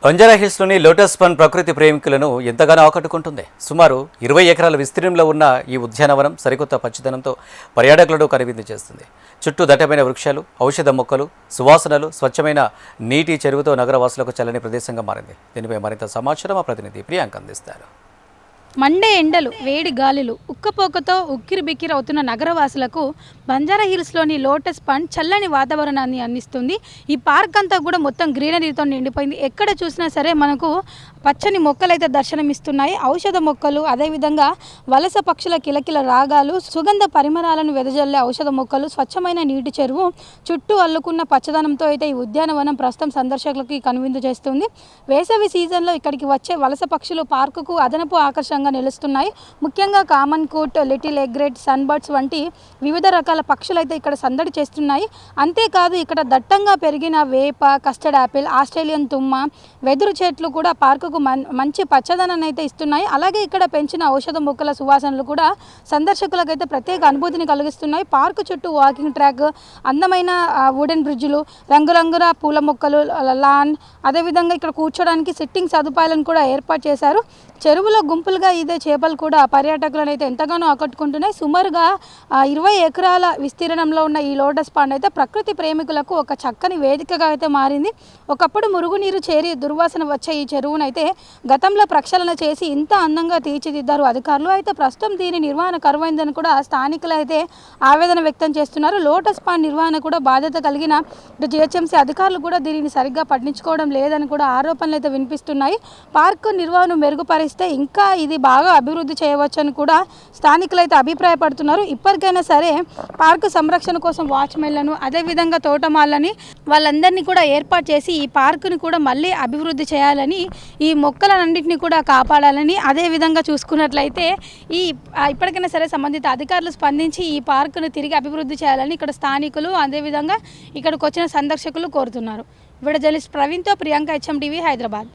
బంజారాహిల్స్లోని lotus పన్ ప్రకృతి ప్రేమికులను ఎంతగానో ఆకట్టుకుంటుంది. సుమారు 20 ఎకరాల విస్తీర్ణంలో ఉన్న ఈ ఉద్యానవనం సరికొత్త పచ్చదనంతో పర్యాటకులను కనువిందు చేస్తుంది. చుట్టూ దట్టమైన వృక్షాలు, ఔషధ మొక్కలు, సువాసనలు, స్వచ్ఛమైన నీటి చెరువుతో నగరవాసులకు చల్లని ప్రదేశంగా మారింది. దీనిపై మరింత సమాచారం మా ప్రతినిధి ప్రియాంక అందిస్తారు. మండే ఎండలు, వేడి గాలులు, ఉక్కపోకతో ఉక్కిరిబిక్కిరి అవుతున్న నగరవాసులకు బంజారాహిల్స్లోని లోటస్ పండ్ చల్లని వాతావరణాన్ని అందిస్తుంది. ఈ పార్క్ అంతా కూడా మొత్తం గ్రీనరీతో నిండిపోయింది. ఎక్కడ చూసినా సరే మనకు పచ్చని మొక్కలైతే దర్శనమిస్తున్నాయి. ఔషధ మొక్కలు, అదేవిధంగా వలస పక్షుల కిలకిల రాగాలు, సుగంధ పరిమళాలను వెదజల్లే ఔషధ మొక్కలు, స్వచ్ఛమైన నీటి చెరువు, చుట్టూ అల్లుకున్న పచ్చదనంతో అయితే ఈ ఉద్యానవనం ప్రస్తుతం సందర్శకులకి కనువిందు చేస్తుంది. వేసవి సీజన్లో ఇక్కడికి వచ్చే వలస పక్షులు పార్కుకు అదనపు ఆకర్షణ నిలుస్తున్నాయి. ముఖ్యంగా కామన్ కోట్, లిటిల్ ఎగ్రెట్, సన్బర్డ్స్ వంటి వివిధ రకాల పక్షులు అయితే ఇక్కడ సందడి చేస్తున్నాయి. అంతేకాదు ఇక్కడ దట్టంగా పెరిగిన వేప, కస్టర్డ్ యాపిల్, ఆస్ట్రేలియన్ తుమ్మ, వెదురు చెట్లు కూడా పార్కుకు మంచి పచ్చదనాన్ని అయితే ఇస్తున్నాయి. అలాగే ఇక్కడ పెంచిన ఔషధ మొక్కల సువాసనలు కూడా సందర్శకులకైతే ప్రత్యేక అనుభూతిని కలిగిస్తున్నాయి. పార్కు చుట్టూ వాకింగ్ ట్రాక్, అందమైన వుడెన్ బ్రిడ్జ్లు, రంగురంగుల పూల మొక్కలు, లాన్, అదేవిధంగా ఇక్కడ కూర్చోడానికి సిట్టింగ్ సదుపాయాలను కూడా ఏర్పాటు చేశారు. చెరువులో గుంపులుగా ఇదే చేపలు కూడా పర్యాటకులను అయితే ఎంతగానో ఆకట్టుకుంటున్నాయి. సుమారుగా 20 ఎకరాల విస్తీర్ణంలో ఉన్న ఈ లోటస్ పాండ్ అయితే ప్రకృతి ప్రేమికులకు ఒక చక్కని వేదికగా అయితే మారింది. ఒకప్పుడు మురుగునీరు చేరి దుర్వాసన వచ్చే ఈ చెరువునైతే గతంలో ప్రక్షాళన చేసి ఇంత అందంగా తీర్చిదిద్దారు అధికారులు. అయితే ప్రస్తుతం దీని నిర్వహణ కరువైందని కూడా స్థానికులు అయితే ఆవేదన వ్యక్తం చేస్తున్నారు. లోటస్ పాండ్ నిర్వహణ కూడా బాధ్యత కలిగిన జిహెచ్ఎంసీ అధికారులు కూడా దీనిని సరిగ్గా పట్టించుకోవడం లేదని కూడా ఆరోపణలు అయితే వినిపిస్తున్నాయి. పార్కు నిర్వహణ మెరుగుపరిస్తే ఇంకా ఇది బాగా అభివృద్ధి చేయవచ్చని కూడా స్థానికులు అయితే అభిప్రాయపడుతున్నారు. ఇప్పటికైనా సరే పార్కు సంరక్షణ కోసం వాచ్మెన్లను, అదేవిధంగా తోటమాలని వాళ్ళందరినీ కూడా ఏర్పాటు చేసి ఈ పార్కుని కూడా మళ్ళీ అభివృద్ధి చేయాలని, ఈ మొక్కలన్నింటినీ కూడా కాపాడాలని, అదేవిధంగా చూసుకున్నట్లయితే ఇప్పటికైనా సరే సంబంధిత అధికారులు స్పందించి ఈ పార్కును తిరిగి అభివృద్ధి చేయాలని ఇక్కడ స్థానికులు, అదేవిధంగా ఇక్కడికి వచ్చిన సందర్శకులు కోరుతున్నారు. వీడియో జర్నలిస్ట్ ప్రవీణ్తో ప్రియాంక, HM టీవీ, హైదరాబాద్.